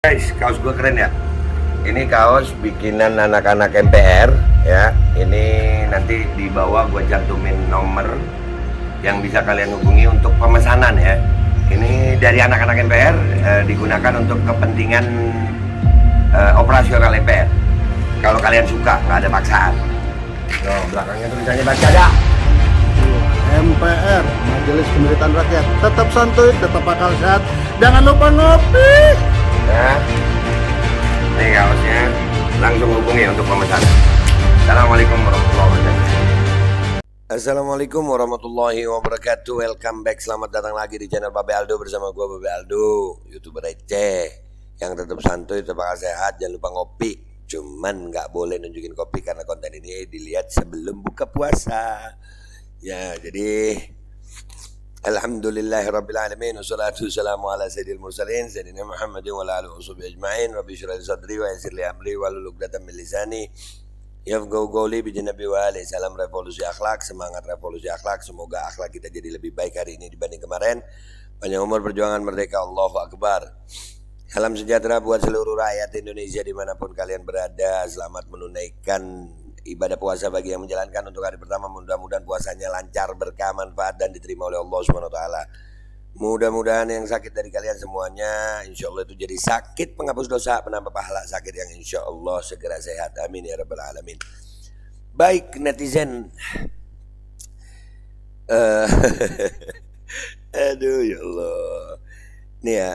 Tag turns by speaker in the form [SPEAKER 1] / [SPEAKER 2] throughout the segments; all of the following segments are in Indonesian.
[SPEAKER 1] Guys, kaos gue keren ya. Ini kaos bikinan anak-anak MPR ya. Ini nanti di bawah gue cantumin nomor yang bisa kalian hubungi untuk pemesanan ya. Ini dari anak-anak MPR digunakan untuk kepentingan operasional MPR. Kalau kalian suka, nggak ada paksaan. Tuh, belakangnya tulisannya baca dah.
[SPEAKER 2] MPR, Majelis Pemerintahan Rakyat, tetap santuy, tetap akal sehat, jangan lupa ngopi.
[SPEAKER 1] Ya, ini kaosnya, langsung hubungi untuk pemesanan. Assalamualaikum warahmatullahi wabarakatuh. Assalamualaikum warahmatullahi wabarakatuh. Welcome back, selamat datang lagi di channel Babe Aldo bersama gue Babe Aldo, YouTuber receh yang tetap santuy, tetap akal sehat, jangan lupa ngopi. Cuman nggak boleh nunjukin kopi karena konten ini dilihat sebelum buka puasa. Ya, jadi alhamdulillahirrabbilalamin, wassalatu wassalamu ala sayyidil mursalin sayyidina Muhammadin wa ala alihi washabihi ajma'in. Rabbi shrah li sadri wa yassir li amri wahlul 'uqdatam min lisani yafqahu qawli bi janabi wa ali. Salam revolusi akhlak, semangat revolusi akhlak. Semoga akhlak kita jadi lebih baik hari ini dibanding kemarin. Panjang umur, perjuangan merdeka, Allahu Akbar. Salam sejahtera buat seluruh rakyat Indonesia dimanapun kalian berada. Selamat menunaikan ibadah puasa bagi yang menjalankan untuk hari pertama. Mudah-mudahan puasanya lancar, berkah, manfaat, dan diterima oleh Allah SWT. Mudah-mudahan yang sakit dari kalian semuanya insya Allah itu jadi sakit penghapus dosa, penambah pahala, sakit yang insya Allah segera sehat. Amin ya rabbal alamin. Baik netizen, aduh ya Allah. Nih ya,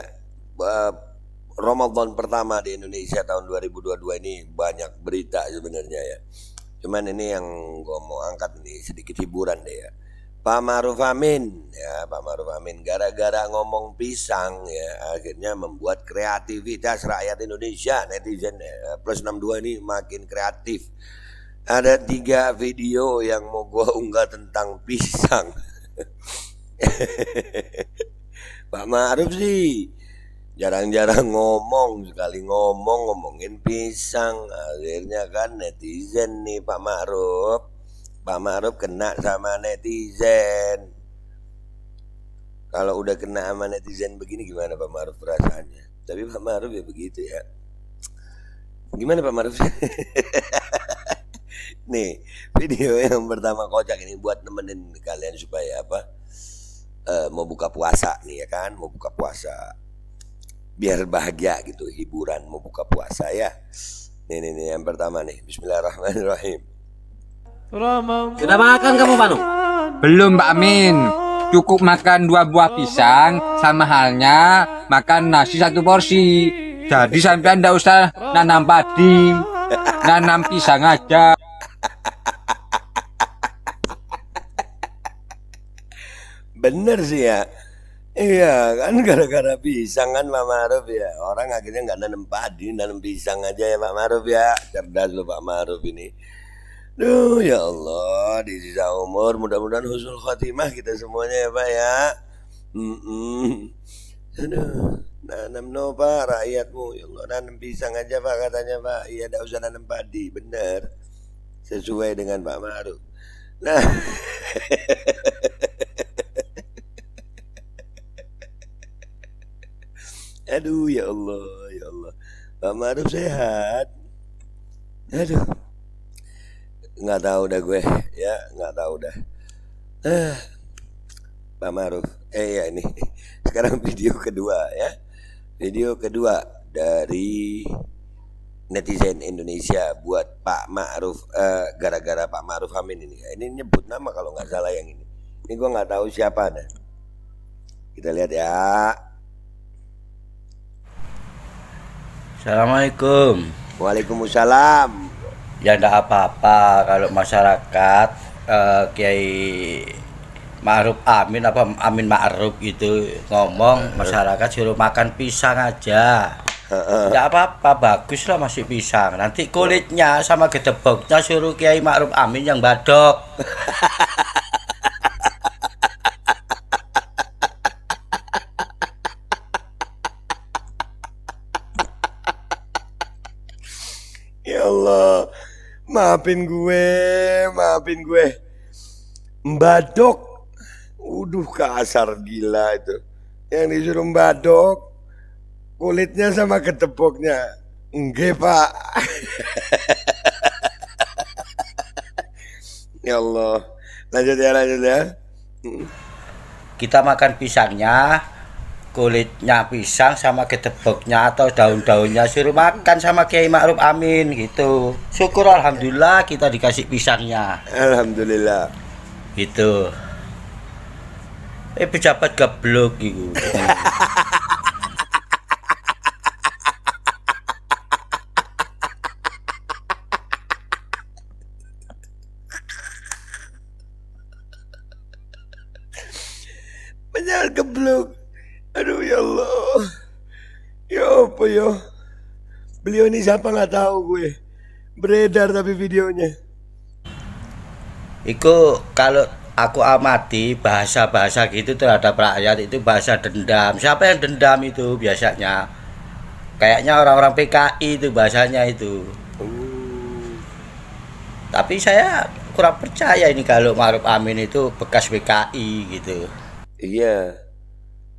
[SPEAKER 1] Ramadan pertama di Indonesia tahun 2022 ini banyak berita sebenarnya ya. Cuman ini yang gue mau angkat nih sedikit hiburan deh ya. Pak Ma'ruf Amin ya, Pak Ma'ruf Amin gara-gara ngomong pisang ya akhirnya membuat kreativitas rakyat Indonesia, netizen ya, plus 62 ini makin kreatif. Ada 3 video yang mau gue unggah tentang pisang. Pak Ma'ruf sih jarang-jarang ngomong, sekali ngomongin pisang. Akhirnya kan netizen nih Pak Ma'ruf kena sama netizen. Kalau udah kena sama netizen begini gimana Pak Ma'ruf perasaannya? Tapi Pak Ma'ruf ya begitu ya. Gimana Pak Ma'ruf? Nih video yang pertama kocak ini buat nemenin kalian supaya apa? Mau buka puasa nih ya kan, mau buka puasa biar bahagia gitu, hiburan mau buka puasa ya. Nih yang pertama nih, bismillahirrahmanirrahim.
[SPEAKER 3] Sudah makan kamu Panu?
[SPEAKER 4] Belum Pak Amin. Cukup makan 2 buah pisang, sama halnya makan nasi 1 porsi. Jadi sampean ndak usah nanam padi, nanam pisang aja.
[SPEAKER 1] Bener sih ya. Iya kan gara-gara pisang kan Pak Ma'ruf ya. Orang akhirnya nggak nanam padi, nanam pisang aja ya Pak Ma'ruf ya. Cerdas loh Pak Ma'ruf ini. Duh ya Allah, di sisa umur mudah-mudahan husnul khotimah kita semuanya ya Pak ya. Aduh, nanam no Pak rakyatmu. Ya Allah, nanam pisang aja Pak katanya Pak. Iya, enggak usah nanam padi, benar. Sesuai dengan Pak Ma'ruf. Nah, aduh ya Allah, ya Allah. Pak Ma'ruf sehat. Aduh, nggak tahu dah gue, ya nggak tahu dah. Pak Ma'ruf, ya ini sekarang video kedua ya, video kedua dari netizen Indonesia buat Pak Ma'ruf, gara-gara Pak Ma'ruf Amin ini nyebut nama kalau nggak salah yang ini. Ini gue nggak tahu siapa dah. Kita lihat ya.
[SPEAKER 3] Assalamualaikum.
[SPEAKER 1] Waalaikumsalam.
[SPEAKER 3] Ya enggak apa-apa kalau masyarakat Kiai Ma'ruf Amin apa Amin Ma'ruf itu ngomong masyarakat suruh makan pisang aja. Enggak apa-apa, bagus lah masih pisang. Nanti kulitnya sama gedeboknya suruh Kiai Ma'ruf Amin yang badok.
[SPEAKER 1] Ya Allah, maafin gue. Mbadok, kasar gila itu. Yang disuruh mbadok, kulitnya sama ketepoknya. Enggak, Pak. Ya Allah. Lanjut ya.
[SPEAKER 3] Kita makan pisangnya, kulitnya pisang sama gedeboknya atau daun-daunnya suruh makan sama Kiai Ma'ruf Amin gitu. Syukur alhamdulillah kita dikasih pisangnya.
[SPEAKER 1] Alhamdulillah.
[SPEAKER 3] Gitu. Pejabat gablok gitu.
[SPEAKER 1] Jangan geblok. Aduh ya Allah. Ya apa ya? Beliau ini siapa nggak tahu gue. Beredar tapi videonya.
[SPEAKER 3] Itu kalau aku amati bahasa-bahasa gitu terhadap rakyat itu bahasa dendam. Siapa yang dendam itu biasanya? Kayaknya orang-orang PKI itu bahasanya itu. Tapi saya kurang percaya ini kalau Ma'ruf Amin itu bekas PKI gitu.
[SPEAKER 1] Iya.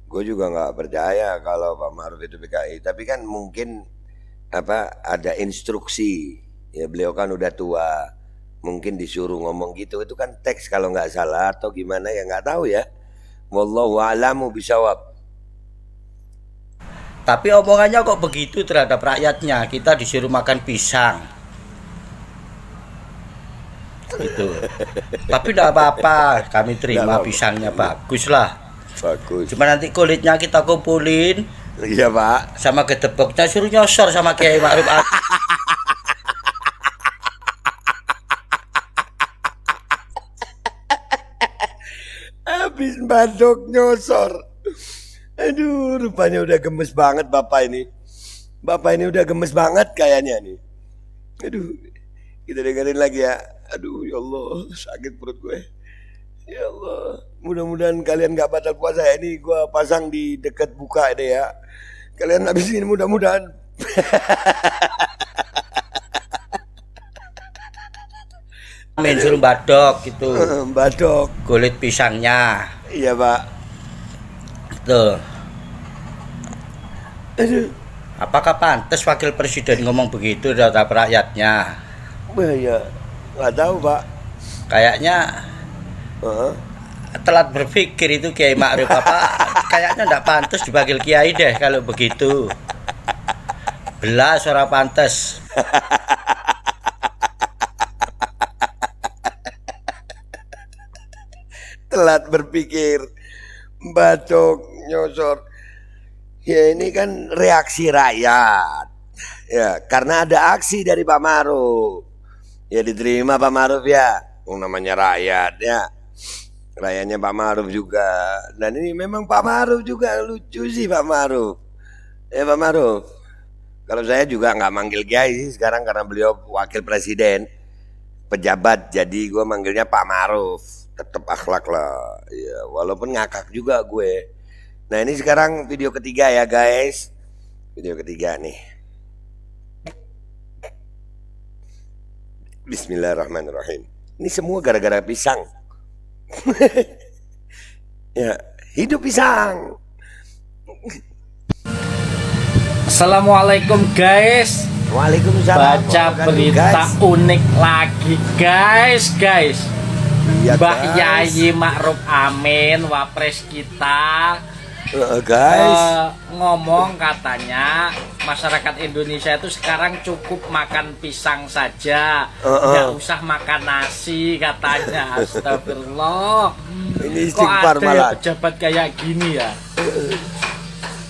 [SPEAKER 1] Gue juga nggak percaya kalau Pak Ma'ruf itu PKI. Tapi kan mungkin ada instruksi. Ya beliau kan udah tua. Mungkin disuruh ngomong gitu. Itu kan teks kalau nggak salah atau gimana ya nggak tahu ya. Wallahu a'lamu bishawab.
[SPEAKER 3] Tapi omongannya kok begitu terhadap rakyatnya. Kita disuruh makan pisang. Gitu. Tapi tidak apa-apa, kami terima pisangnya bagus lah.
[SPEAKER 1] Bagus.
[SPEAKER 3] Cuma nanti kulitnya kita kumpulin.
[SPEAKER 1] Iya Pak.
[SPEAKER 3] Sama gedeboknya suruh nyosor sama Kiai Ma'ruf Amin.
[SPEAKER 1] Habis batuk nyosor. Aduh, rupanya udah gemes banget Bapak ini. Bapak ini udah gemes banget kayaknya nih. Aduh, kita dengerin lagi ya. Aduh, ya Allah, sakit perut gue. Ya Allah, mudah-mudahan kalian gak batal puasa ya. Ini gue pasang di dekat buka deh ya. Kalian habis ini mudah-mudahan.
[SPEAKER 3] Amin suruh badok gitu.
[SPEAKER 1] Badok.
[SPEAKER 3] Kulit pisangnya.
[SPEAKER 1] Iya Pak.
[SPEAKER 3] Tuh.
[SPEAKER 1] Aduh.
[SPEAKER 3] Apakah pantas wakil presiden ngomong begitu terhadap rakyatnya?
[SPEAKER 1] Wah ya, nggak tahu Pak.
[SPEAKER 3] Kayaknya telat berpikir itu Kiai Ma'ruf kayaknya enggak pantas dipanggil Kiai deh kalau begitu. Belas orang pantas.
[SPEAKER 1] Telat berpikir, batuk, nyosor. Ya ini kan reaksi rakyat. Ya, karena ada aksi dari Pak Ma'ruf. Ya diterima Pak Ma'ruf ya. Namanya rakyat ya. Rakyatnya Pak Ma'ruf juga. Dan ini memang Pak Ma'ruf juga lucu sih Pak Ma'ruf. Ya Pak Ma'ruf. Kalau saya juga nggak manggil Kiai sih sekarang karena beliau wakil presiden, pejabat. Jadi gue manggilnya Pak Ma'ruf. Tetap akhlak lah. Ya, walaupun ngakak juga gue. Nah ini sekarang video ketiga ya guys. Video ketiga nih. Bismillahirrahmanirrahim. Ini semua gara-gara pisang. Ya, hidup pisang.
[SPEAKER 5] Assalamualaikum guys.
[SPEAKER 1] Waalaikumsalam.
[SPEAKER 5] Baca berita unik lagi guys.
[SPEAKER 1] Iya,
[SPEAKER 5] Mbak
[SPEAKER 1] guys.
[SPEAKER 5] Yai Ma'ruf Amin, wapres kita,
[SPEAKER 1] Guys.
[SPEAKER 5] ngomong katanya masyarakat Indonesia itu sekarang cukup makan pisang saja, nggak usah makan nasi katanya. Astagfirullah.
[SPEAKER 1] Ini
[SPEAKER 5] Kok
[SPEAKER 1] istighfar
[SPEAKER 5] ada ya
[SPEAKER 1] malah.
[SPEAKER 5] pejabat kayak gini ya?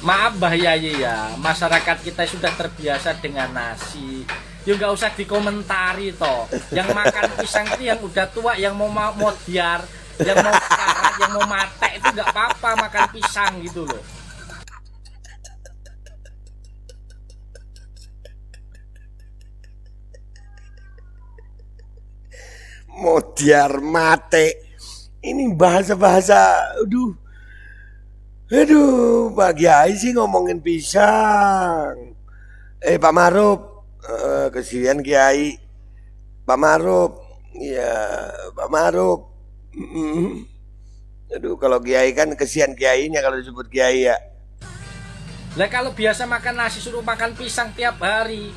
[SPEAKER 5] Maaf Mbah Yai ya, masyarakat kita sudah terbiasa dengan nasi. Ya nggak usah dikomentari toh. Yang makan pisang itu yang udah tua, yang mau modiar, yang mau karat, yang mau mate itu nggak apa-apa makan pisang gitu loh.
[SPEAKER 1] Modiar mate. Ini bahasa-bahasa. Aduh, Pak Kiai sih ngomongin pisang. Pak Ma'ruf, kesian Kiai. Pak Ma'ruf, ya Pak Ma'ruf. Aduh, kalau Kiai kan kesian Kiainya kalau disebut Kiai ya.
[SPEAKER 5] Lah kalau biasa makan nasi suruh makan pisang tiap hari,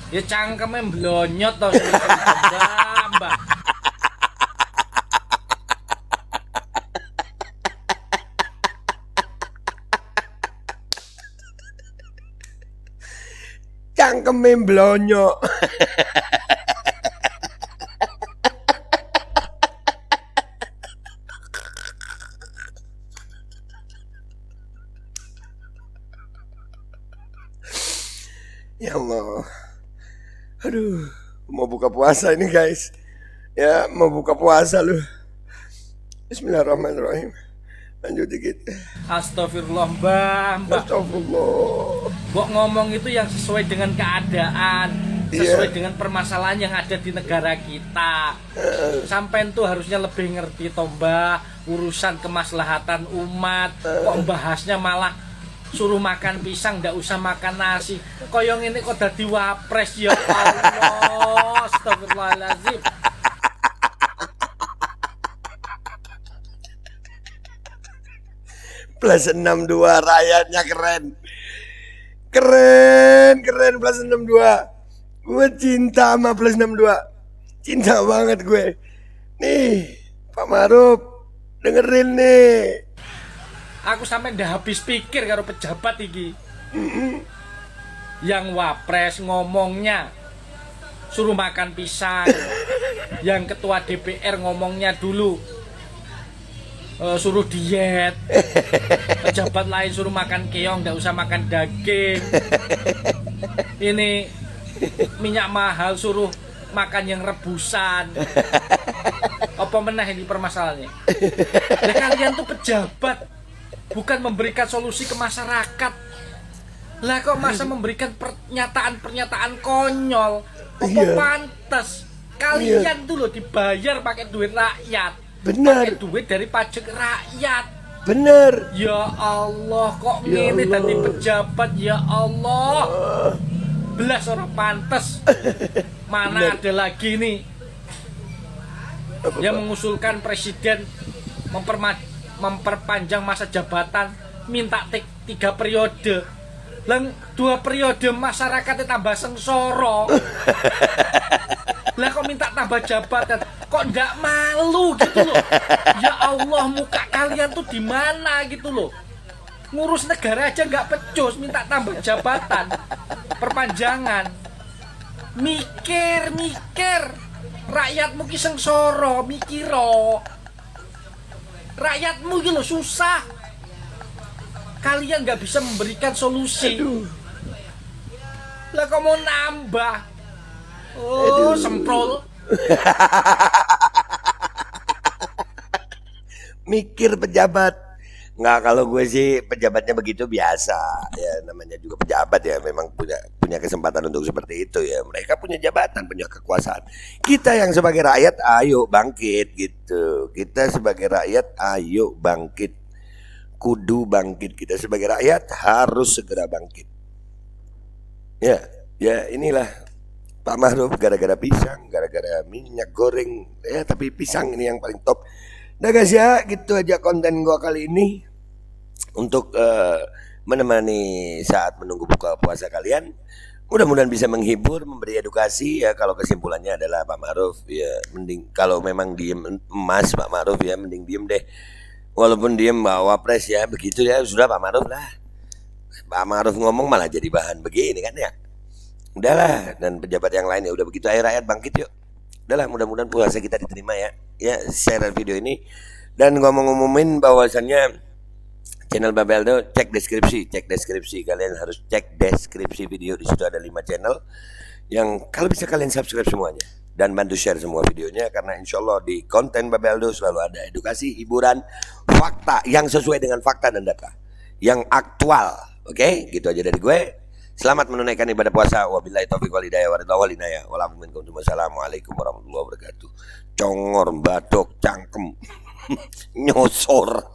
[SPEAKER 5] ya cangkemnya blonyot toh mbak.
[SPEAKER 1] Cangkeme blonyo. Ya Allah. Aduh, mau buka puasa ini guys. Ya, mau buka puasa lu. Bismillahirrahmanirrahim. Lanjut dikit.
[SPEAKER 5] Astagfirullah mbak.
[SPEAKER 1] Astagfirullah.
[SPEAKER 5] Mbok ngomong itu yang sesuai dengan keadaan, sesuai dengan permasalahan yang ada di negara kita. Sampean tuh harusnya lebih ngerti toh mbak, urusan kemaslahatan umat. Kok bahasnya malah suruh makan pisang, ndak usah makan nasi. Koyong ini kok dadi wapres ya Allah. Astagfirullahaladzim.
[SPEAKER 1] Plus 62 rakyatnya keren. Keren plus 62. Gue cinta sama plus 62. Cinta banget gue. Nih, Pak Maruf, dengerin nih.
[SPEAKER 5] Aku sampai ndak habis pikir karo pejabat iki. Yang wapres ngomongnya suruh makan pisang. Yang ketua DPR ngomongnya dulu suruh diet. Pejabat lain suruh makan keong, ndak usah makan daging. Ini minyak mahal suruh makan yang rebusan. Apa meneh ini permasalahannya? Nah, kalian tuh pejabat, bukan memberikan solusi ke masyarakat. Lah kok masa memberikan pernyataan-pernyataan konyol? Apa pantas? Kalian tuh loh dibayar pakai duit rakyat.
[SPEAKER 1] Benar.
[SPEAKER 5] Pakai duit dari pajak rakyat.
[SPEAKER 1] Bener.
[SPEAKER 5] Ya Allah, kok
[SPEAKER 1] Ya
[SPEAKER 5] ngene
[SPEAKER 1] Allah.
[SPEAKER 5] tadi pejabat, ya Allah. Belas orang pantas. Mana ada lagi nih yang mengusulkan presiden memperpanjang masa jabatan, minta 3 periode. Lang 2 periode masyarakatnya tambah sengsara. Lah kok minta tambah jabatan? Kok nggak malu gitu loh? Ya Allah, muka kalian tuh di mana gitu loh? Ngurus negara aja nggak pecus, minta tambah jabatan, perpanjangan. Mikir, rakyatmu ki sengsara, mikiro. Rakyatmu gitu loh susah. Kalian nggak bisa memberikan solusi. Lah kok mau nambah? Oh, semprol.
[SPEAKER 1] Mikir pejabat. Nggak, kalau gue sih pejabatnya begitu biasa. Ya namanya juga pejabat ya, memang punya kesempatan untuk seperti itu ya. Mereka punya jabatan, punya kekuasaan. Kita yang sebagai rakyat ayo bangkit gitu. Kita sebagai rakyat ayo bangkit. Kudu bangkit, kita sebagai rakyat harus segera bangkit. Ya inilah Pak Maruf gara-gara pisang, gara-gara minyak goreng. Ya tapi pisang ini yang paling top. Nah guys ya, gitu aja konten gua kali ini untuk menemani saat menunggu buka puasa kalian. Mudah-mudahan bisa menghibur, memberi edukasi ya. Kalau kesimpulannya adalah Pak Maruf ya mending, kalau memang diem emas Pak Maruf ya mending diem deh. Walaupun diem bawa pres ya begitu ya, sudah Pak Maruf lah. Pak Maruf ngomong malah jadi bahan begini kan ya. Udahlah, dan pejabat yang lain ya udah begitu, ayo rakyat bangkit yuk. Udahlah, mudah-mudahan puasa kita diterima ya. Ya, share video ini. Dan ngomong-ngomongin bahwasannya channel Babeldo, cek deskripsi. Kalian harus cek deskripsi video, di situ ada 5 channel yang kalau bisa kalian subscribe semuanya dan bantu share semua videonya, karena insya Allah di konten Babeldo selalu ada edukasi, hiburan, fakta yang sesuai dengan fakta dan data yang aktual. Oke, gitu aja dari gue. Selamat menunaikan ibadah puasa. Wabillahi taufiq wal hidayah waridhawal inayah. Wassalamualaikum warahmatullahi wabarakatuh. Congor, badok, cangkem, nyosor.